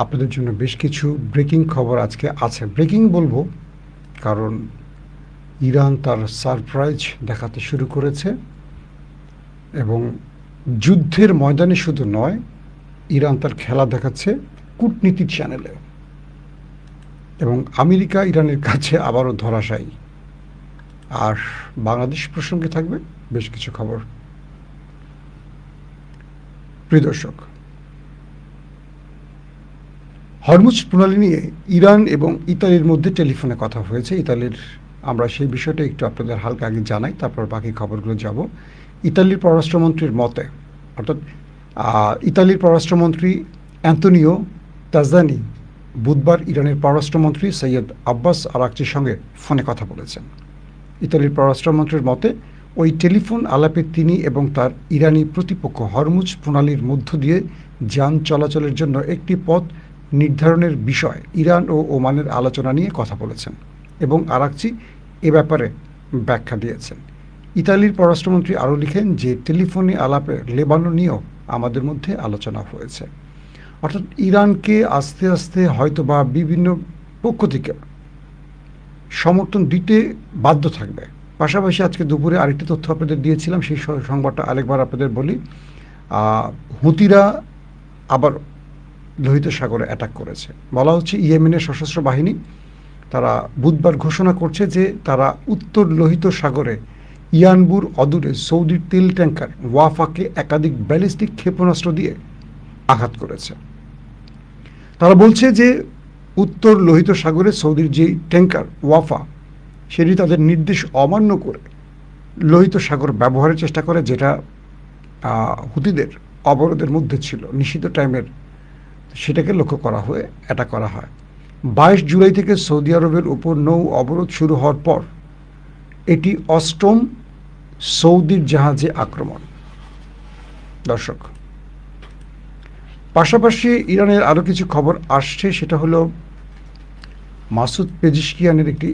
আপনাদের জন্য বেশ কিছু ব্রেকিং খবর আজকে আছে। ব্রেকিং বলবো কারণ ইরান তার সারপ্রাইজ দেখাতে শুরু করেছে এবং যুদ্ধের ময়দানে শুধু নয়, ইরান তার খেলা দেখাচ্ছে কূটনীতির চ্যানেলেও। এবং আমেরিকা ইরানের কাছে আবারও ধরাশায়ী। আর বাংলাদেশ প্রসঙ্গে থাকবে বেশ কিছু খবর। প্রিয় দর্শক, হরমুজ প্রণালী নিয়ে ইরান এবং ইতালির মধ্যে টেলিফোনে কথা হয়েছে। ইতালির আমরা সেই বিষয়টা একটু আপনাদের হালকা আগে জানাই, তারপর বাকি খবরগুলো যাব। ইতালির পররাষ্ট্রমন্ত্রীর মতে, অর্থাৎ ইতালির পররাষ্ট্রমন্ত্রী অ্যান্তোনিও তাজানি বুধবার ইরানের পররাষ্ট্রমন্ত্রী সৈয়দ আব্বাস আরাকচির সঙ্গে ফোনে কথা বলেছেন। ইতালির পররাষ্ট্রমন্ত্রীর মতে ওই টেলিফোন আলাপে তিনি এবং তার ইরানি প্রতিপক্ষ হরমুজ প্রণালীর মধ্য দিয়ে যান চলাচলের জন্য একটি পথ নির্ধারণের বিষয় ইরান ও ওমানের আলোচনা নিয়ে কথা বলেছেন এবং আরাকচি এ ব্যাপারে ব্যাখ্যা দিয়েছেন। ইতালির পররাষ্ট্রমন্ত্রী আরও লিখেন যে টেলিফোনে আলাপে লেবানন নিয়েও আমাদের মধ্যে আলোচনা হয়েছে। অর্থাৎ ইরানকে আস্তে আস্তে হয়তো বা বিভিন্ন পক্ষ থেকে সমর্থন দিতে বাধ্য থাকবে। পাশাপাশি আজকে দুপুরে আরেকটি তথ্য আপনাদের দিয়েছিলাম, সেই সংবাদটা আরেকবার আপনাদের বলি। হুতিরা আবার লোহিত সাগরে অ্যাটাক করেছে। বলা হচ্ছে ইয়েমেনের সশস্ত্র বাহিনী তারা বুধবার ঘোষণা করছে যে তারা উত্তর লোহিত সাগরে ইয়ানবুর অদূরে সৌদির তেল ট্যাঙ্কার ওয়াফাকে একাধিক ব্যালিস্টিক ক্ষেপণাস্ত্র দিয়ে আঘাত করেছে। তারা বলছে যে উত্তর লোহিত সাগরে সৌদির যে ট্যাঙ্কার ওয়াফা সেটি তাদের নির্দেশ অমান্য করে লোহিত সাগর ব্যবহারের চেষ্টা করে, যেটা হুতিদের অবরোধের মধ্যে ছিল, নিষিদ্ধ টাইমের, সেটাকে লক্ষ্য করা হয়ে অ্যাটাক করা হয়। 22 জুলাই থেকে সৌদি আরবের উপর নৌ অবরোধ শুরু হওয়ার পর এটি অষ্টম সৌদির জাহাজে আক্রমণ। দর্শক, পাশাপাশি ইরানের আরও কিছু খবর আসছে, সেটা হলো মাসুদ পেজিশকিয়ানের একটি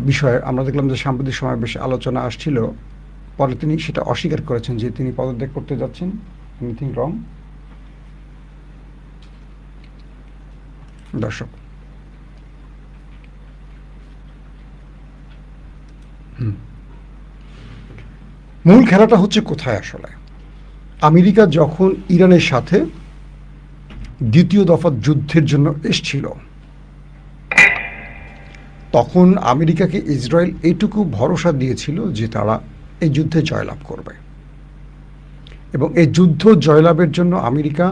বিষয়ে আমরা দেখলাম যে সাম্প্রতিক সময় বেশ আলোচনা আসছিল। পরে তিনি সেটা অস্বীকার করেছেন যে তিনি পদত্যাগ করতে যাচ্ছেন। Anything wrong? দর্শক, মূল খেলাটা হচ্ছে কোথায় আসলে? আমেরিকা যখন ইরানের সাথে দ্বিতীয় দফা যুদ্ধের জন্য এসছিল, তখন আমেরিকাকে ইসরায়েল এইটুকু ভরসা দিয়েছিল যে তারা এই যুদ্ধে জয়লাভ করবে এবং এই যুদ্ধ জয়লাভের জন্য আমেরিকা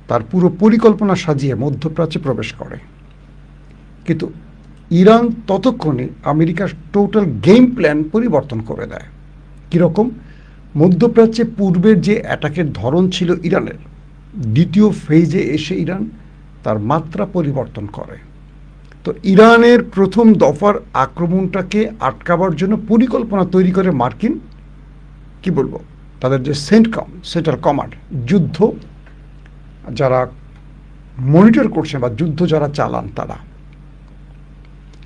তার পুরো পরিকল্পনা সাজিয়ে মধ্যপ্রাচ্যে প্রবেশ করে। কিন্তু ইরান ততক্ষণে আমেরিকার টোটাল গেম প্ল্যান পরিবর্তন করে দেয়। কীরকম? মধ্যপ্রাচ্যে পূর্বের যে অ্যাটাকের ধরন ছিল ইরানের, দ্বিতীয় ফেজে এসে ইরান তার মাত্রা পরিবর্তন করে। তো ইরানের প্রথম দফার আক্রমণটাকে আটকাবার জন্য পরিকল্পনা তৈরি করে মার্কিন, কি বলবো, তাদের যে সেন্ট্রাল কমান্ড, যুদ্ধ যারা মনিটর করছেন বা যুদ্ধ যারা চালান তারা।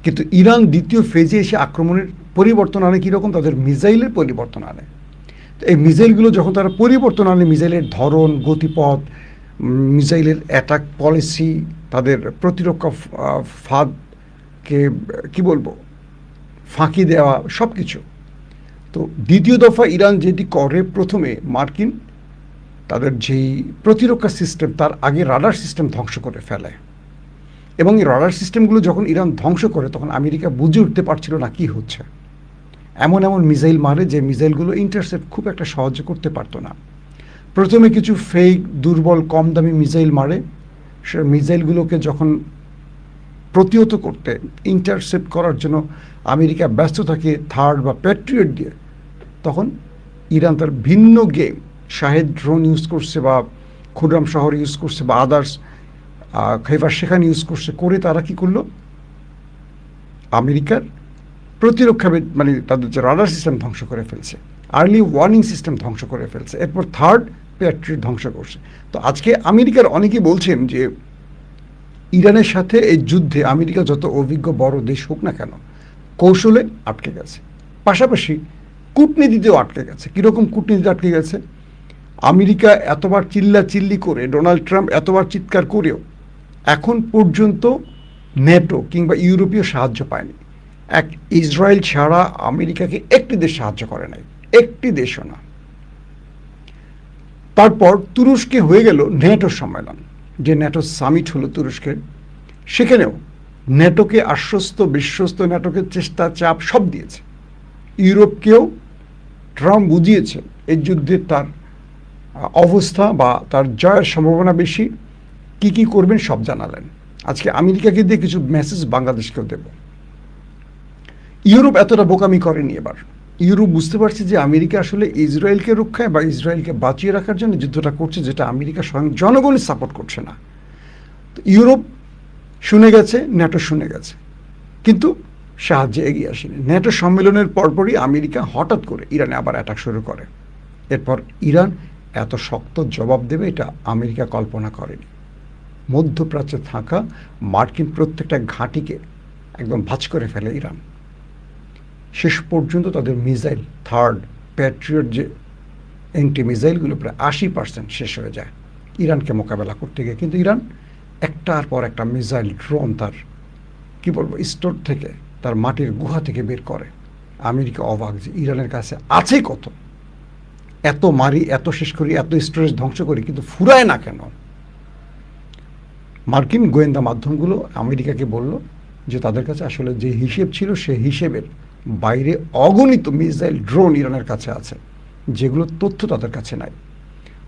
কিন্তু ইরান দ্বিতীয় ফেজে এসে আক্রমণের পরিবর্তন আনে কীরকম? তাদের মিসাইলের পরিবর্তন আনে। তো এই মিসাইলগুলো যখন তারা পরিবর্তন আনে, মিসাইলের ধরন, গতিপথ, মিসাইলের অ্যাটাক পলিসি, তাদের প্রতিরক্ষা ফাঁদকে কি বলবো, ফাঁকি দেওয়া, সব কিছু। তো দ্বিতীয় দফা ইরান যেটি করে, প্রথমে মার্কিন তাদের যেই প্রতিরক্ষা সিস্টেম, তার আগে রাডার সিস্টেম ধ্বংস করে ফেলে এবং এই রাডার সিস্টেমগুলো যখন ইরান ধ্বংস করে, তখন আমেরিকা বুঝে উঠতে পারছিল না কি হচ্ছে। এমন এমন মিসাইল মারে যে মিসাইলগুলো ইন্টারসেপ্ট খুব একটা সহজে করতে পারতো না। প্রথমে কিছু ফেক, দুর্বল, কম দামি মিসাইল মারে। সে মিসাইলগুলোকে যখন প্রতিহত করতে, ইন্টারসেপ্ট করার জন্য আমেরিকা ব্যস্ত থাকে থার্ড বা প্যাট্রিয়ট দিয়ে, তখন ইরান তার ভিন্ন গেম, শাহেদ ড্রোন ইউজ করছে বা খুররাম শহর ইউজ করছে বা আদার্স খাইবার সেখানে ইউজ করছে, করে তারা কি করলো, আমেরিকার প্রতিরক্ষা মানে তাদের যে রাডার সিস্টেম ধ্বংস করে ফেলছে, আর্লি ওয়ার্নিং সিস্টেম ধ্বংস করে ফেলছে, এরপর থার্ড প্যাট্রিয়ট ধ্বংস করছে। তো আজকে আমেরিকার অনেকেই বলছেন যে ইরানের সাথে এই যুদ্ধে আমেরিকা যত অভিজ্ঞ বড় দেশ হোক না কেন, কৌশলে আটকে গেছে, পাশাপাশি কূটনীতিতেও আটকে গেছে। কীরকম কূটনীতিতে আটকে গেছে? আমেরিকা এতবার চিল্লাচিল্লি করে, ডোনাল্ড ট্রাম্প এতবার চিৎকার করেও এখন পর্যন্ত ন্যাটো কিংবা ইউরোপীয় সাহায্য পায়নি। ইসরায়েল ছাড়া আমেরিকাকে একটি দেশ সাহায্য করে নাই, একটি দেশও না। তারপর তুরস্কে হয়ে গেল ন্যাটো সম্মেলন, যে ন্যাটো সামিট হলো তুরস্কের, সেখানেও ন্যাটোকে আশ্বস্ত বিশ্বস্ত, ন্যাটোকে চেষ্টা চাপ সব দিয়েছে। ইউরোপকেও ট্রাম্প বুঝিয়েছে এই যুদ্ধে তার অবস্থা বা তার জয়ের সম্ভাবনা বেশি, কি কি করবেন সব জানালেন। আজকে আমেরিকাকে দিয়ে কিছু মেসেজ বাংলাদেশকেও দেব। ইউরোপ এতটা বোকামি করেনি এবার। ইউরোপ বুঝতে পারছে যে আমেরিকা আসলে ইসরায়েলকে রক্ষায় বা ইসরায়েলকে বাঁচিয়ে রাখার জন্য যুদ্ধটা করছে, যেটা আমেরিকা স্বয়ং জনগণই সাপোর্ট করছে না। তো ইউরোপ শুনে গেছে, ন্যাটো শুনে গেছে, কিন্তু সাহায্যে এগিয়ে আসেনি। ন্যাটো সম্মেলনের পরপরই আমেরিকা হঠাৎ করে ইরানে আবার অ্যাটাক শুরু করে। এরপর ইরান এত শক্ত জবাব দেবে এটা আমেরিকা কল্পনা করেনি। মধ্যপ্রাচ্যে থাকা মার্কিন প্রত্যেকটা ঘাঁটিকে একদম ভাঁজ করে ফেলে ইরান। শেষ পর্যন্ত তাদের মিসাইল, থার্ড প্যাট্রিয়ট যে অ্যান্টি মিসাইলগুলো প্রায় 80% শেষ হয়ে যায় ইরানকে মোকাবেলা করতে গিয়ে। কিন্তু ইরান একটার পর একটা মিসাইল, ড্রোন তার স্টোর থেকে, তার মাটির গুহা থেকে বের করে। আমেরিকা অবাক যে ইরানের কাছে আছে কত, এত মারি, এত শেষ করি, এত স্টোরেজ ধ্বংস করি, কিন্তু ফুরায় না কেন? মার্কিন গোয়েন্দা মাধ্যমগুলো আমেরিকাকে বলল যে তাদের কাছে আসলে যে হিসেব ছিল সেই হিসেবের বাইরে অগণিত মিসাইল, ড্রোন ইরানের কাছে আছে, যেগুলো তথ্য তাদের কাছে নাই।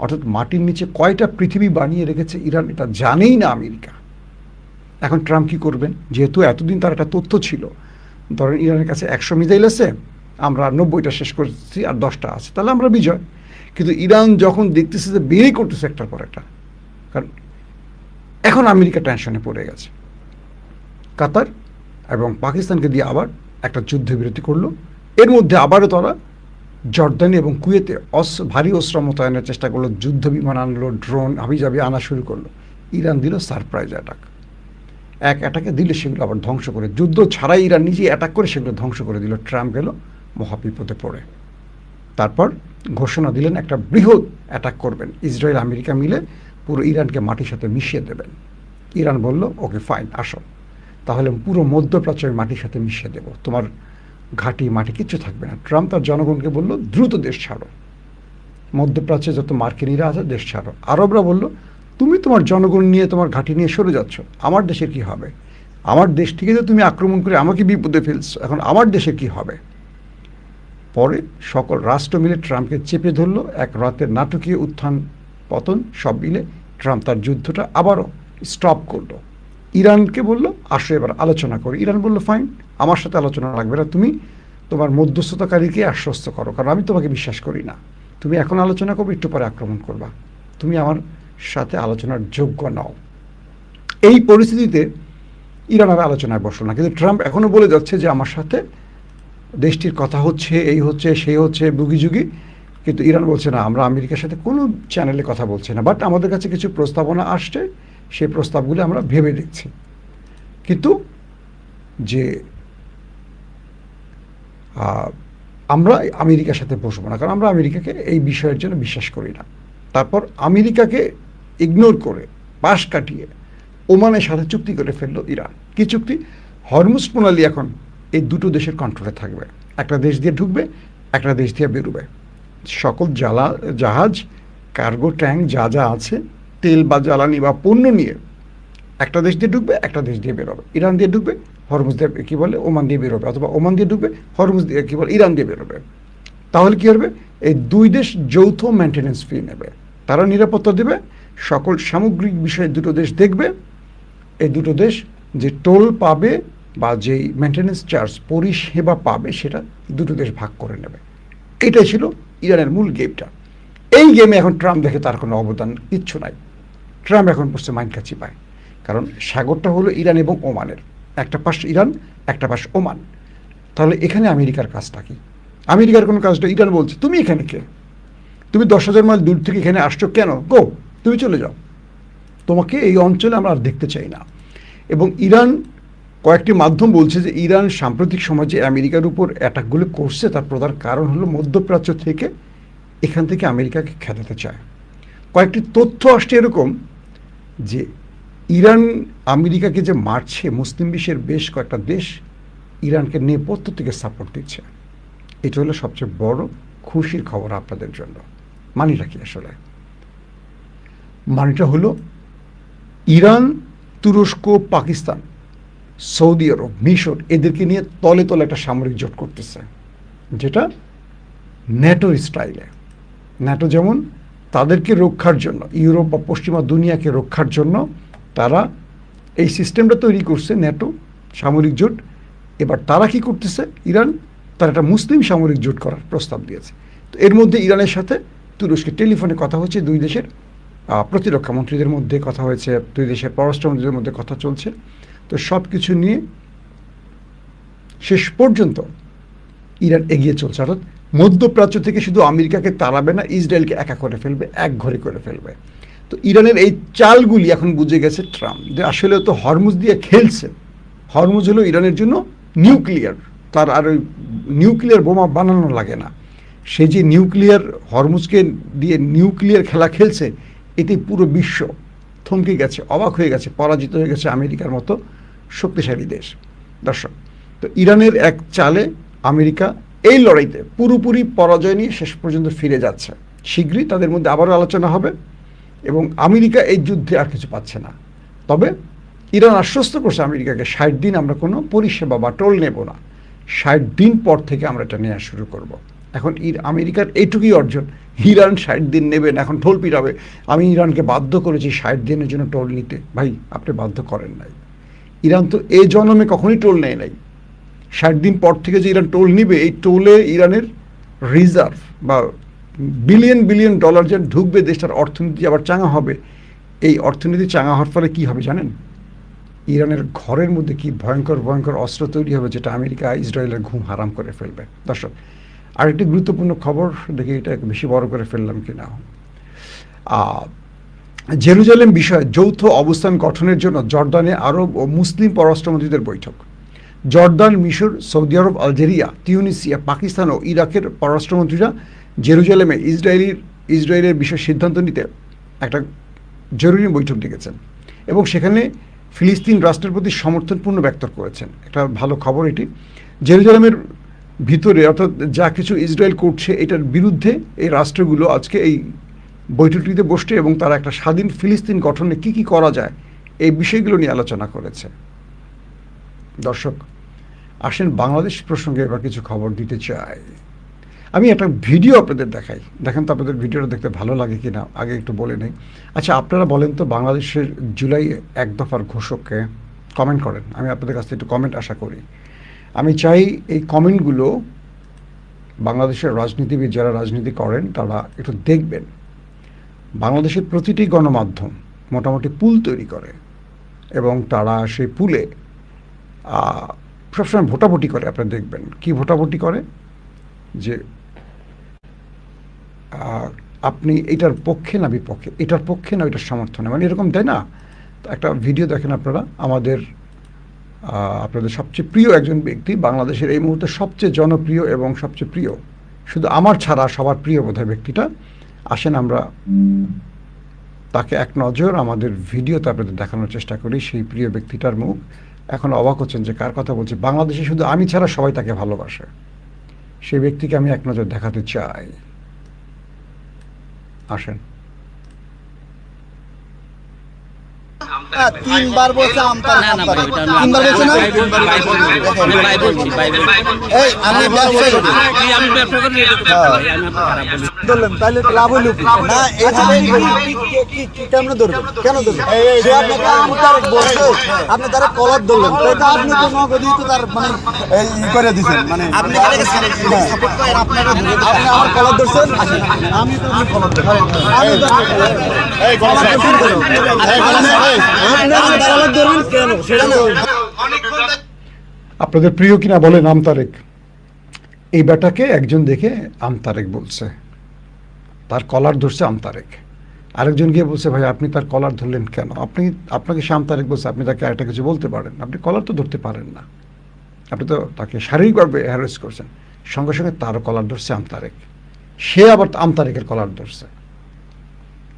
অর্থাৎ মাটির নিচে কয়টা পৃথিবী বানিয়ে রেখেছে ইরান এটা জানেই না আমেরিকা। এখন ট্রাম্প কী করবেন? যেহেতু এতদিন তার একটা তথ্য ছিল, ধরেন ইরানের কাছে 100 মিসাইল আছে, আমরা 90টা শেষ করছি আর 10টা আছে, তাহলে আমরা বিজয়। কিন্তু ইরান যখন দেখতেছে যে বেরই করতেছে একটার পর একটা, কারণ এখন আমেরিকা টেনশনে পড়ে গেছে। কাতার এবং পাকিস্তানকে দিয়ে আবার একটা যুদ্ধবিরতি করলো। এর মধ্যে আবারও তারা জর্দানি এবং কুয়েতে ভারী অস্ত্র মোতায়েনের চেষ্টা করলো, যুদ্ধ বিমান আনলো, ড্রোন হাবিজাবি আনা শুরু করলো। ইরান দিল সারপ্রাইজ অ্যাটাক। এক অ্যাটাকে দিলে সেগুলো আবার ধ্বংস করে, যুদ্ধ ছাড়াই ইরান নিজেই অ্যাটাক করে সেগুলো ধ্বংস করে দিল। ট্রাম্প গেল মহাবিপদে পড়ে। তারপর ঘোষণা দিলেন একটা বৃহৎ অ্যাটাক করবেন, ইসরায়েল আমেরিকা মিলে পুরো ইরানকে মাটির সাথে মিশিয়ে দেবেন। ইরান বলল ওকে ফাইন, আসো, তাহলে পুরো মধ্যপ্রাচ্য মাটির সাথে মিশিয়ে দেব, তোমার ঘাঁটি মাটি কিচ্ছু থাকবে না। ট্রাম্প তার জনগণকে বলল দ্রুত দেশ ছাড়ো, মধ্যপ্রাচ্যে যত মার্কিনীরা আছে দেশ ছাড়ো। আরবরা বলল তুমি তোমার জনগণ নিয়ে, তোমার ঘাঁটি নিয়ে সরে যাচ্ছ, আমার দেশের কি হবে? আমার দেশ থেকে যে তুমি আক্রমণ করে আমাকে বিপদে ফেলছো, এখন আমার দেশের কি হবে? পরে সকল রাষ্ট্র মিলে ট্রাম্পকে চেপে ধরলো। এক রাতের নাটকীয় উত্থান পতন সব মিলে ট্রাম্প তার যুদ্ধটা আবারও স্টপ করলো। ইরানকে বলল আসো এবার আলোচনা করি। ইরান বলল ফাইন, আমার সাথে আলোচনা লাগবে না, তুমি তোমার মধ্যস্থতাকারীকে আশ্বস্ত করো, কারণ আমি তোমাকে বিশ্বাস করি না। তুমি এখন আলোচনা করবে, একটু পরে আক্রমণ করবা, তুমি আমার সাথে আলোচনার যোগ্য নও। এই পরিস্থিতিতে ইরান আর আলোচনায় বসলো না, কিন্তু ট্রাম্প এখনও বলে যাচ্ছে যে আমার সাথে দেশটির কথা হচ্ছে, এই হচ্ছে সেই হচ্ছে, বুগিযুগি। কিন্তু ইরান বলছে না, আমরা আমেরিকার সাথে কোনো চ্যানেলে কথা বলছি না, বাট আমাদের কাছে কিছু প্রস্তাবনা আসছে, সেই প্রস্তাবগুলো আমরা ভেবে দেখছি। কিন্তু যে আমরা আমেরিকার সাথে বসবো না, কারণ আমরা আমেরিকাকে এই বিষয়ের জন্য বিশ্বাস করি না। তারপর আমেরিকাকে ইগনোর করে, পাশ কাটিয়ে ওমানের সাথে চুক্তি করে ফেললো ইরান। কি চুক্তি? হরমুজ প্রণালী এখন এই দুটো দেশের কন্ট্রোলে থাকবে, একটা দেশ দিয়ে ঢুকবে, একটা দেশ দিয়ে বেরোবে। সকল জাহাজ, কার্গো ট্যাঙ্ক যা যা আছে, তেল বা জ্বালানি বা পণ্য নিয়ে একটা দেশ দিয়ে ঢুকবে, একটা দেশ দিয়ে বেরোবে। ইরান দিয়ে ঢুকবে, হরমুজ দিয়ে ওমান দিয়ে বেরোবে, অথবা ওমান দিয়ে ঢুকবে, হরমুজ দিয়ে ইরান দিয়ে বেরোবে। তাহলে কি হবে? এই দুই দেশ যৌথ মেনটেন্যান্স ফি নেবে, তারা নিরাপত্তা দেবে, সকল সামগ্রিক বিষয়ে দুটো দেশ দেখবে। এই দুটো দেশ যে টোল পাবে বা যেই মেনটেন্যান্স চার্জ পরিষেবা পাবে, সেটা দুটো দেশ ভাগ করে নেবে। এটাই ছিল ইরানের মূল গেমটা। এই গেমে এখন ট্রাম্প দেখে তার কোনো অবদান কিচ্ছু নাই। ট্রাম্প এখন বসছে মাইন কাছি পায়, কারণ সাগরটা হলো ইরান এবং ওমানের, একটা পাশ ইরান, একটা পাশ ওমান। তাহলে এখানে আমেরিকার কাজটা কি? আমেরিকার কোনো কাজটা, ইরান বলছে তুমি এখানে কে? তুমি 10,000 মাইল দূর থেকে এখানে আসছো কেন? গো, তুমি চলে যাও, তোমাকে এই অঞ্চলে আমরা আর দেখতে চাই না। এবং ইরান, কয়েকটি মাধ্যম বলছে যে ইরান সাম্প্রতিক সময়ে যে আমেরিকার উপর অ্যাটাকগুলো করছে তার প্রধান কারণ হলো মধ্যপ্রাচ্য থেকে এখান থেকে আমেরিকাকে খেদাতে চায়। কয়েকটি তথ্য আসছে এরকম যে ইরান আমেরিকাকে যে মারছে, মুসলিম বিশ্বের বেশ কয়েকটা দেশ ইরানকে নেপথ্য থেকে সাপোর্ট দিচ্ছে। এটা হলো সবচেয়ে বড় খুশির খবর আপনাদের জন্য। মানিটা কি আসলে? মানিটা হলো ইরান, তুরস্ক, পাকিস্তান, সৌদি আরব, মিশর এদেরকে নিয়ে তলে তলে একটা সামরিক জোট করতেছে, যেটা ন্যাটোর স্টাইলে। ন্যাটো যেমন তাদেরকে রক্ষার জন্য, ইউরোপ বা পশ্চিমা দুনিয়াকে রক্ষার জন্য তারা এই সিস্টেমটা তৈরি করছে, ন্যাটো সামরিক জোট। এবার তারা কি করতেছে, ইরান তারা একটা মুসলিম সামরিক জোট করার প্রস্তাব দিয়েছে। তো এর মধ্যে ইরানের সাথে তুরস্কের টেলিফোনে কথা হচ্ছে, দুই দেশের প্রতিরক্ষা মন্ত্রীদের মধ্যে কথা হয়েছে, দুই দেশের পররাষ্ট্রমন্ত্রীদের মধ্যে কথা চলছে। তো সব কিছু নিয়ে শেষ পর্যন্ত ইরান এগিয়ে চলছে, অর্থাৎ মধ্যপ্রাচ্য থেকে শুধু আমেরিকাকে তাড়াবে না, ইসরায়েলকে একা করে ফেলবে, এক ঘরে করে ফেলবে। তো ইরানের এই চালগুলি এখন বুঝে গেছে ট্রাম্প, যে আসলে তো হরমুজ দিয়ে খেলছে। হরমুজ হলো ইরানের জন্য নিউক্লিয়ার, তার আর ওই নিউক্লিয়ার বোমা বানানো লাগে না। সে যে নিউক্লিয়ার, হরমুজকে দিয়ে নিউক্লিয়ার খেলা খেলছে, এতে পুরো বিশ্ব থমকে গেছে, অবাক হয়ে গেছে, পরাজিত হয়ে গেছে আমেরিকার মতো শক্তিশালী দেশ। দর্শক, তো ইরানের এক চালে আমেরিকা এই লড়াইতে পুরোপুরি পরাজয় নিয়ে শেষ পর্যন্ত ফিরে যাচ্ছে। শীঘ্রই তাদের মধ্যে আবারও আলোচনা হবে এবং আমেরিকা এই যুদ্ধে আর কিছু পাচ্ছে না। তবে ইরান আশ্বস্ত করছে আমেরিকাকে, 60 দিন আমরা কোনো পরিষেবা বা টোল নেব না, 60 দিন পর থেকে আমরা এটা নেওয়া শুরু করব। এখন আমেরিকার এইটুকুই অর্জন, ইরান 60 দিন নেবেন, এখন টোল পিটাবে। আমি ইরানকে বাধ্য করেছি 60 দিনের জন্য টোল নিতে। ভাই, আপনি বাধ্য করেন নাই। ইরান তো এই জন্মে কখনোই টোল নেয় নাই। 60 দিন পর থেকে যে ইরান টোল নিবে, এই টোলে ইরানের রিজার্ভ বা বিলিয়ন বিলিয়ন ডলার যে ঢুকবে, দেশটার অর্থনীতি আবার চাঙা হবে। এই অর্থনীতি চাঙা হওয়ার ফলে কী হবে জানেন? ইরানের ঘরের মধ্যে কি ভয়ঙ্কর ভয়ঙ্কর অস্ত্র তৈরি হবে, যেটা আমেরিকা ইসরায়েলের ঘুম হারাম করে ফেলবে। দর্শক, আরেকটি গুরুত্বপূর্ণ খবর, দেখি এটা বেশি বড় করে ফেললাম কিনা। জেরুজালেম বিষয়ে যৌথ অবস্থান গঠনের জন্য জর্দানে আরব ও মুসলিম পররাষ্ট্রমন্ত্রীদের বৈঠক। জর্দান, মিশর, সৌদি আরব, আলজেরিয়া, তিউনিসিয়া, পাকিস্তান ও ইরাকের পররাষ্ট্রমন্ত্রীরা জেরুজালেমে ইসরায়েলের বিষয়ে সিদ্ধান্ত নিতে একটা জরুরি বৈঠক ডেকেছেন এবং সেখানে ফিলিস্তিন রাষ্ট্রের প্রতি সমর্থনপূর্ণ ব্যক্ত করেছেন। একটা ভালো খবর এটি। জেরুজালেমের ভিতরে, অর্থাৎ যা কিছু ইসরায়েল করছে, এটার বিরুদ্ধে এই রাষ্ট্রগুলো আজকে এই বৈঠকটিতে বসছে এবং তারা একটা স্বাধীন ফিলিস্তিন গঠনে কি কি করা যায়, এই বিষয়গুলো নিয়ে আলোচনা করেছে। দর্শক, আসেন বাংলাদেশ প্রসঙ্গে এবার কিছু খবর দিতে চাই। আমি একটা ভিডিও আপনাদের দেখাই, দেখেন তো আপনাদের ভিডিওটা দেখতে ভালো লাগে কিনা, আগে একটু বলে নেই। আচ্ছা, আপনারা বলেন তো বাংলাদেশের জুলাই এক দফার ঘোষককে? কমেন্ট করেন, আমি আপনাদের কাছ থেকে একটু কমেন্ট আশা করি। আমি চাই এই কমেন্টগুলো বাংলাদেশের রাজনীতিবিদ যারা রাজনীতি করেন তারা একটু দেখবেন। বাংলাদেশের প্রতিটি গণমাধ্যম মোটামুটি পুল তৈরি করে এবং তারা সেই পুলে সবসময় ভোটাভুটি করে। আপনারা দেখবেন কি ভোটাভুটি করে, যে আপনি এটার পক্ষে না বিপক্ষে, এটার পক্ষে না এটার সমর্থনে, মানে এরকম দেয় না। একটা ভিডিও দেখেন আপনারা, আপনাদের সবচেয়ে প্রিয় একজন ব্যক্তি, বাংলাদেশের এই মুহূর্তে সবচেয়ে জনপ্রিয় এবং সবচেয়ে প্রিয়, শুধু আমার ছাড়া সবার প্রিয় বোধহয় ব্যক্তিটা। আসেন আমরা তাকে এক নজর আমাদের ভিডিওতে আপনাদের দেখানোর চেষ্টা করি। সেই প্রিয় ব্যক্তিটার মুখ, এখন অবাক হচ্ছেন যে কার কথা বলছি। বাংলাদেশে শুধু আমি ছাড়া সবাই তাকে ভালোবাসে। সেই ব্যক্তিকে আমি এক নজর দেখাতে চাই। আসেন। তিনবার বলছে আমতা তিনবার বলছে না, এই আমি ব্যবসা করি ধরলেন তাহলে লাভ হইল না? এভাবে কি কেমনে ধরবেন, কেন ধরবেন? সে আপনাকে আমতার বলছে, আপনি তার কলার ধরলেন, তাই তো আপনি তো নগদই তো তার মানে ই করে দিচ্ছেন, মানে আপনি আমার কলার ধরছেন, আমি তো আপনি কলার আপনাদের প্রিয় কিনা বলেন আমতারেক। এই বেটাকে একজন দেখে আমতারেক বলছে, তার কলার ধরছে আমতারেক। আরেকজন গিয়ে বলছে, ভাই আপনি তার কলার ধরলেন কেন? আপনাকে সে আমতারেক বলছে, আপনি তাকে একটা কিছু বলতে পারেন, আপনি কলার তো ধরতে পারেন না, আপনি তো তাকে শারীরিকভাবে হ্যারাস করছেন। সঙ্গে সঙ্গে তারও কলার ধরছে আমতারেক। সে আবার আমতারেকের কলার ধরছে।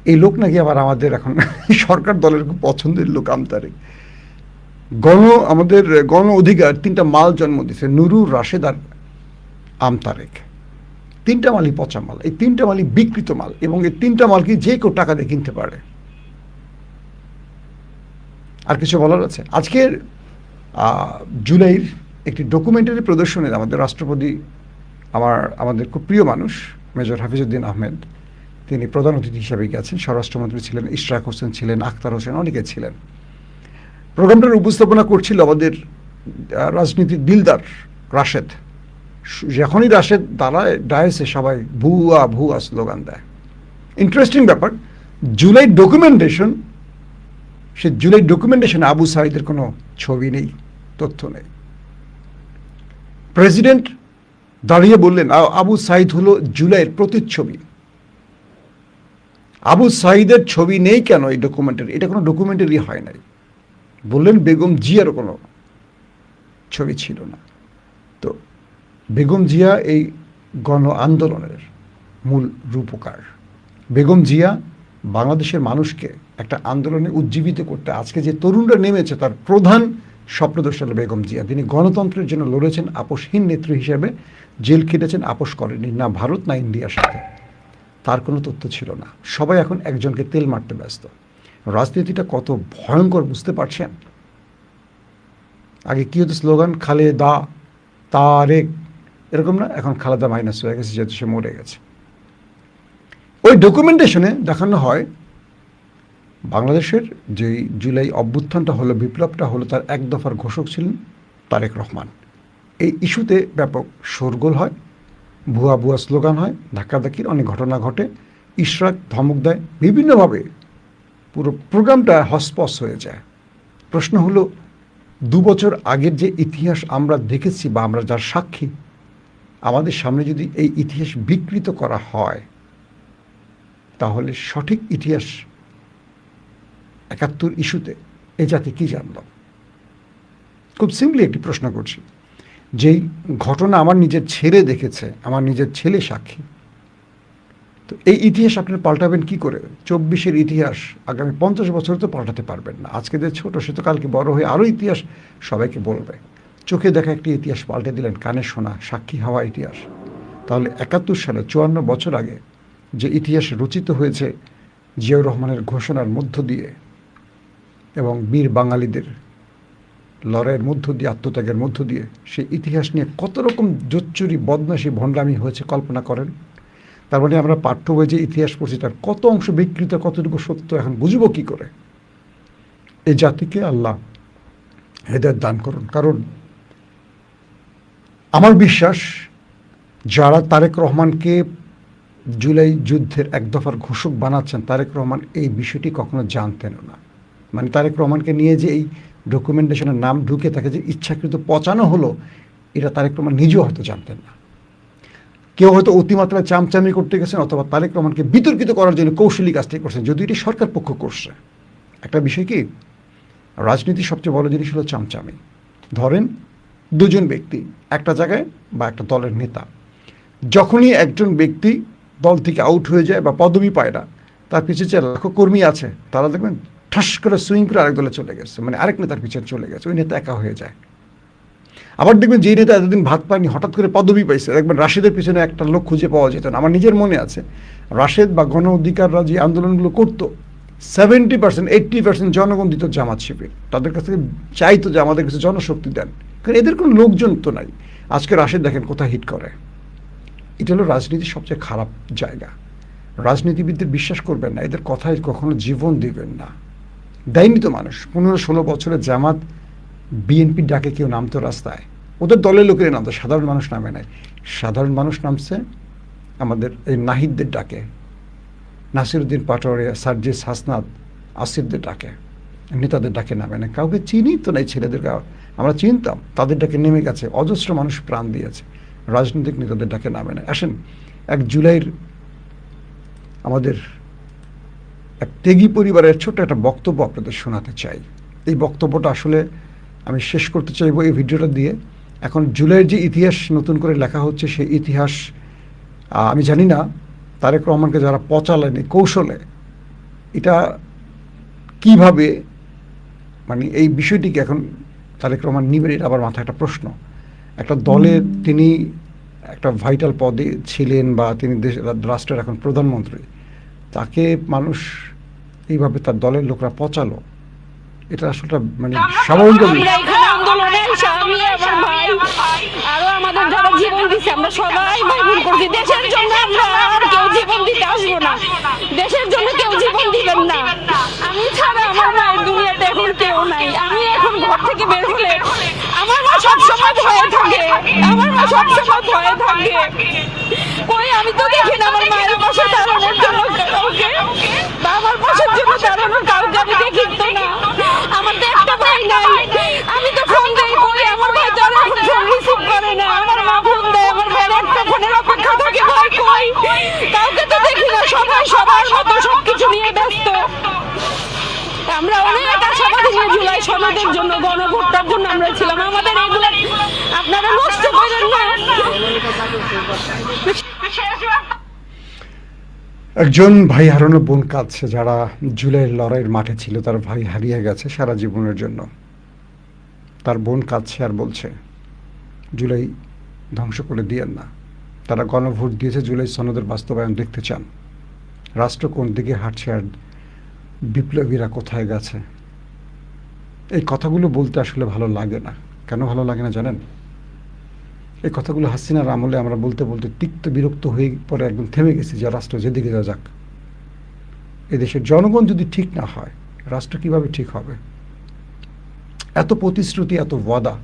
এই লোক নাকি আবার আমাদের এখন সরকার দলের খুব পছন্দের লোক আমতারেক। আমাদের গণ অধিকার 3টা মাল জন্ম দিছে, নুরুর, রাশেদ আর আমতারেক। 3টা মালই পচা মাল, এই 3টা মালই বিকৃত মাল, এবং এই 3টা মাল কি যে কেউ টাকা দিয়ে কিনতে পারে। আর কিছু বলার আছে? আজকের জুলাইয়ের একটি ডকুমেন্টারি প্রদর্শনী আমাদের রাষ্ট্রপতি, আমাদের খুব প্রিয় মানুষ মেজর হাফিজউদ্দিন আহমেদ, তিনি প্রধান অতিথি হিসাবে গেছেন। স্বরাষ্ট্রমন্ত্রী ছিলেন, ইশরাক হোসেন ছিলেন, আখতার হোসেন, অনেকে ছিলেন। প্রোগ্রামটার উপস্থাপনা করছিল আমাদের রাজনীতির দিলদার রাশেদ। যখনই রাশেদ দাঁড়ায় ডায়াসে সবাই ভুয়া ভুয়া স্লোগান দেয়। ইন্টারেস্টিং ব্যাপার, জুলাই ডকুমেন্টেশন, সে জুলাই ডকুমেন্টেশনে আবু সাঈদের কোনো ছবি নেই, তথ্য নেই। প্রেসিডেন্ট দাঁড়িয়ে বললেন আবু সাঈদ হলো জুলাইয়ের প্রতিচ্ছবি। আবু সাঈদের ছবি নেই কেন এই ডকুমেন্টারি? এটা কোনো ডকুমেন্টারি হয় নাই। বললেন বেগম জিয়ারও কোনো ছবি ছিল না। তো বেগম জিয়া এই গণ আন্দোলনের মূল রূপকার। বেগম জিয়া বাংলাদেশের মানুষকে একটা আন্দোলনে উজ্জীবিত করতে আজকে যে তরুণরা নেমেছে তার প্রধান স্বপ্নদর্শী হল বেগম জিয়া। তিনি গণতন্ত্রের জন্য লড়েছেন, আপোষহীন নেত্রী হিসেবে জেল খেটেছেন, আপোষ করেনি না ভারত না ইন্ডিয়ার সাথে। তার কোনো তথ্য ছিল না। সবাই এখন একজনকে তেল মারতে ব্যস্ত। রাজনীতিটা কত ভয়ঙ্কর বুঝতে পারছেন? আগে কি হতো স্লোগান, খালেদা তারেক, এরকম না? এখন খালেদা মাইনাস হয়ে গেছে যেহেতু সে মরে গেছে। ওই ডকুমেন্টেশনে দেখানো হয় বাংলাদেশের যে জুলাই অভ্যুত্থানটা হলো, বিপ্লবটা হলো, তার এক দফার ঘোষক ছিলেন তারেক রহমান। এই ইস্যুতে ব্যাপক শোরগোল হয়, ভুয়া ভুয়া স্লোগান হয়, ধাক্কাধাক্কির অনেক ঘটনা ঘটে, ইশরাক ধমক দেয়, বিভিন্নভাবে পুরো প্রোগ্রামটা হসপস হয়ে যায়। প্রশ্ন হলো 2 বছর আগের যে ইতিহাস আমরা দেখেছি বা আমরা যার সাক্ষী, আমাদের সামনে যদি এই ইতিহাস বিকৃত করা হয় তাহলে সঠিক ইতিহাস 71 ইস্যুতে এই জাতি কি জানল? খুব সিম্পলি একটি প্রশ্ন করছি, যেই ঘটনা আমার নিজের ছেলে দেখেছে, আমার নিজের ছেলে সাক্ষী, তো এই ইতিহাস আপনারা পাল্টাবেন কি করে? 24-এর ইতিহাস আগামী 50 বছর তো পাল্টাতে পারবেন না। আজকে যে ছোট সে তো কালকে বড় হয়ে আরও ইতিহাস সবাইকে বলবে। চোখে দেখা একটি ইতিহাস পাল্টে দিলেন, কানে শোনা সাক্ষী হওয়া ইতিহাস। তাহলে 71 সালে 54 বছর আগে যে ইতিহাস রচিত হয়েছে জিয়াউর রহমানের ঘোষণার মধ্য দিয়ে এবং বীর বাঙালিদের লড়াইয়ের মধ্য দিয়ে, আত্মত্যাগের মধ্য দিয়ে, সেই ইতিহাস নিয়ে কত রকম জোচ্চুরি বদমাশি ভণ্ডামি হয়েছে কল্পনা করেন। তার মানে আমরা পাঠ্য বই যে ইতিহাস পড়ছি তার কত অংশ বিকৃত, কতটুকু সত্য এখন বুঝবো কী করে? এই জাতিকে আল্লাহ হেদায়েত দান করুন। কারণ আমার বিশ্বাস যারা তারেক রহমানকে জুলাই যুদ্ধের এক দফার ঘোষক বানাচ্ছেন, তারেক রহমান এই বিষয়টি কখনো জানতেনও না। মানে তারেক রহমানকে নিয়ে যে এই ডকুমেন্টেশনের নাম ঢুকে তাকে যে ইচ্ছাকৃত পচানো হলো, এটা তারেক রহমান নিজেও হয়তো জানতেন না। কেউ হয়তো অতিমাত্রায় চামচামি করতে গেছেন, অথবা তারেক রহমানকে বিতর্কিত করার জন্য কৌশলী কাজটি করছেন, যদিও এটি সরকার পক্ষ করছে। একটা বিষয় কি, রাজনীতির সবচেয়ে বড় জিনিস হলো চামচামি। ধরেন 2 জন ব্যক্তি একটা জায়গায় বা একটা দলের নেতা, যখনই একজন ব্যক্তি দল থেকে আউট হয়ে যায় বা পদবি পায় না, তার পিছিয়ে যে লাখো কর্মী আছে তারা দেখবেন ঠাস করে সুইং করে আরেক দলে চলে গেছে, মানে আরেক নেতার পিছনে চলে গেছে, ওই নেতা একা হয়ে যায়। আবার দেখবেন যে নেতা এতদিন ভাত পায়নি হঠাৎ করে পদবি পাইছে, দেখবেন রাশেদের পিছনে একটা লোক খুঁজে পাওয়া যেত না। আমার নিজের মনে আছে রাশেদ বা গণ অধিকাররা যে আন্দোলনগুলো করতো 70%, 80% জনগণ দিত জামাত শিবির। তাদের কাছ থেকে চাইতো যে আমাদের কাছে জনশক্তি দেন, কারণ এদের কোনো লোকজন তো নাই। আজকে রাশেদ দেখেন কোথায় হিট করে। এটা হলো রাজনীতির সবচেয়ে খারাপ জায়গা। রাজনীতিবিদদের বিশ্বাস করবেন না, এদের কথায় কখনো জীবন দিবেন না। দেয়নি তো মানুষ। 15-16 বছরে জামাত বিএনপির ডাকে কেউ নামতো রাস্তায়, ওদের দলের লোকেরা নামতো, সাধারণ মানুষ নামে নাই। সাধারণ মানুষ নামছে আমাদের এই নাহিদদের ডাকে, নাসিরউদ্দিন পাটোয়ারি, সার্জিস হাসনাত, আসিফদের ডাকে, নেতাদের ডাকে নামে না। কাউকে চিনি তো নাই, ছেলেদেরকে আমরা চিনতাম, তাদের ডাকে নেমে গেছে, অজস্র মানুষ প্রাণ দিয়েছে। রাজনৈতিক নেতাদের ডাকে নামে না। আসেন 1 জুলাইয়ের আমাদের এক ত্যাগী পরিবারের ছোট্ট একটা বক্তব্য আপনাদের শোনাতে চাই। এই বক্তব্যটা আসলে আমি শেষ করতে চাইবো এই ভিডিওটা দিয়ে। এখন জুলাইয়ের যে ইতিহাস নতুন করে লেখা হচ্ছে, সেই ইতিহাস আমি জানি না তারেক রহমানকে যারা পচালেন এই কৌশলে, এটা কিভাবে, মানে এই বিষয়টিকে এখন তারেক রহমান নিবেন, এটা আবার মাথায় একটা প্রশ্ন। একটা দলের তিনি একটা ভাইটাল পদে ছিলেন, বা তিনি রাষ্ট্রের এখন প্রধানমন্ত্রী, তাকে মানুষ এইভাবে তার দলের লোকরা পচালো, এটা আসলে মানে স্বাভাবিক। আমরা এখানে আন্দোলনে এসে আমি আমার ভাই আরো আমাদের যারা জীবন দিচ্ছে, আমরা সবাই মাইগুন করছি দেশের জন্য। আমরা আর কেউ জীবন দিতে আসবো না, দেশের জন্য কেউ জীবন দিবেন না। আমি ছাড়া আমার মায়ের দুনিয়াতে এখন কেউ নাই। আমি এখন ঘর থেকে বের হলে আমার মা সবসময় ভয়ে থাকে, আমার মা সবসময় ভয়ে থাকে। কই আমি তো দেখি না আমার মায়ের পাশে দাঁড়ানোর জন্য কাউকে, বা আমার পাশের জন্য দাঁড়ানোর কাউকে আমি দেখি তো না। আমার তো একটা ভাই নাই, আমি তো ফোন দেই, কই আমার ভাই তো আর এখন ফোন রিসিভ করে না। আমার মা ফোন দেয়, আমার ভাইয়ের একটা ফোনের অপেক্ষা থাকে, ভাই কই, কাউকে তো দেখি না। সবাই সবার মতো সবকিছু নিয়ে ব্যস্ত। আমরা অনেক আশাবাদী নিয়ে জুলাই সনদের জন্য, গণভোটটার জন্য আমরা ছিলাম। আমাদের এগুলো আপনারা নষ্ট করেন না। একজন ভাই হারানো বোন কাঁদছে, যারা জুলাইয়ের লড়াইয়ের মাঠে ছিল, তার ভাই হারিয়ে গেছে সারা জীবনের জন্য। তার বোন কাঁদছে আর বলছে জুলাই ধ্বংস করে দিয়েন না। তারা গণভোট দিয়েছে, জুলাই সনদের বাস্তবায়ন দেখতে চান। রাষ্ট্র কোন দিকে হাঁটছে আর বিপ্লবীরা কোথায় গেছে, এই কথাগুলো বলতে আসলে ভালো লাগে না। কেন ভালো লাগে না জানেন? এই কথাগুলো হাসিনার আমলে আমরা বলতে বলতে তিক্ত বিরক্ত হয়ে পরে একদম থেমে গেছি, যে রাষ্ট্র যেদিকে যা যাক। এদেশের জনগণ যদি ঠিক না হয়, রাষ্ট্র কিভাবে ঠিক হবে? এত প্রতিশ্রুতি, এত ওয়াদা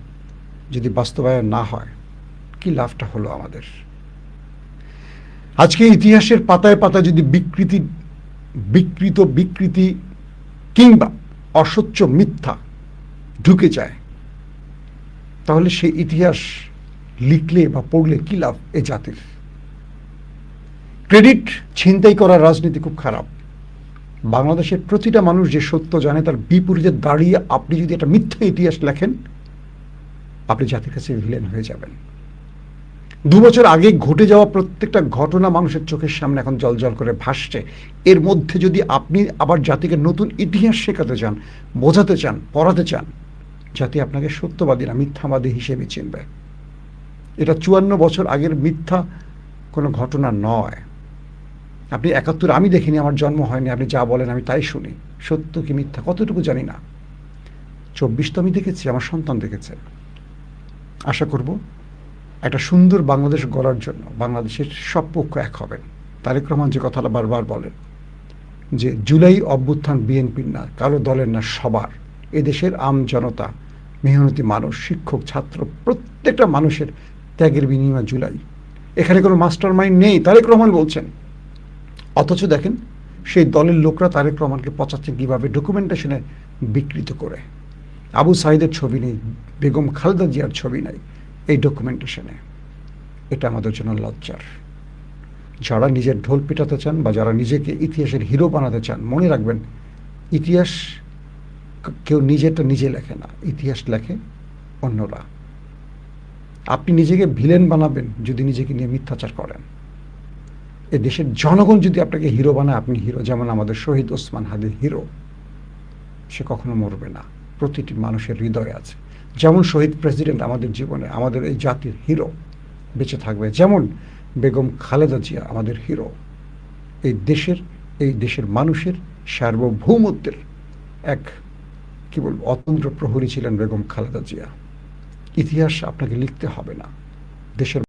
যদি বাস্তবায়ন না হয়, কি লাভটা হলো আমাদের? আজকে ইতিহাসের পাতায় পাতায় যদি বিকৃতি কিংবা অসচ্য মিথ্যা ঢুকে যায়, তাহলে সেই ইতিহাস লিখলে বা পড়লে কি লাভ এ জাতির? ক্রেডিট ছিনতাই করার রাজনীতি খুব খারাপ। বাংলাদেশের প্রতিটা মানুষ যে সত্য জানে, তার বিপরীতে দাঁড়িয়ে আপনি যদি একটা মিথ্যা ইতিহাস লেখেন, আপনি জাতির কাছে ভিলেন হয়ে যাবেন। 2 বছর আগে ঘটে যাওয়া প্রত্যেকটা ঘটনা মানুষের চোখের সামনে এখন জলজল করে ভাসছে। এর মধ্যে যদি আপনি আবার জাতিকে নতুন ইতিহাস শেখাতে চান, বোঝাতে চান, পড়াতে চান, জাতি আপনাকে সত্যবাদী না মিথ্যাবাদী হিসেবে চিনবে। এটা 54 বছর আগের মিথ্যা কোনো ঘটনা নয়। আপনি 71, আমি দেখিনি, আমার জন্ম হয়নি, আপনি যা বলেন আমি তাই শুনি। সত্য কি মিথ্যা কতটুকু জানি না। 24 তো আমি দেখেছি, আমার সন্তান দেখেছে। আশা করব একটা সুন্দর বাংলাদেশ গড়ার জন্য বাংলাদেশের সব পক্ষ এক হবেন। তারেক রহমান যে কথাটা বারবার বলেন, যে জুলাই অভ্যুত্থান বিএনপির না, কারো দলের না, সবার। এদেশের আম জনতা, মেহনতি মানুষ, শিক্ষক, ছাত্র, প্রত্যেকটা মানুষের ত্যাগের বিনিময় জুলাই। এখানে কোনো মাস্টার মাইন্ড নেই, তারেক রহমান বলছেন। অথচ দেখেন সেই দলের লোকরা তারেক রহমানকে পচাচ্ছেন কীভাবে, ডকুমেন্টেশনে বিকৃত করে। আবু সাইদের ছবি নেই, বেগম খালেদা জিয়ার ছবি নাই এই ডকুমেন্টেশনে। এটা আমাদের জন্য লজ্জার। যারা নিজের ঢোল পিটাতে চান বা যারা নিজেকে ইতিহাসের হিরো বানাতে চান, মনে রাখবেন ইতিহাস কেউ নিজেরটা নিজে লেখে না, ইতিহাস লেখে অন্যরা। আপনি নিজেকে ভিলেন বানাবেন যদি নিজেকে নিয়ে মিথ্যাচার করেন। এ দেশের জনগণ যদি আপনাকে হিরো বানায়, আপনি হিরো। যেমন আমাদের শহীদ ওসমান হাদির হিরো, সে কখনো মরবে না, প্রতিটি মানুষের হৃদয়ে আছে। যেমন শহীদ প্রেসিডেন্ট আমাদের জীবনে, আমাদের এই জাতির হিরো বেঁচে থাকবে। যেমন বেগম খালেদা জিয়া আমাদের হিরো। এই দেশের মানুষের সার্বভৌমত্বের এক কি বলবো অতন্ত্র প্রহরী ছিলেন বেগম খালেদা জিয়া। ইতিহাস আপনাকে লিখতে হবে না, দেশের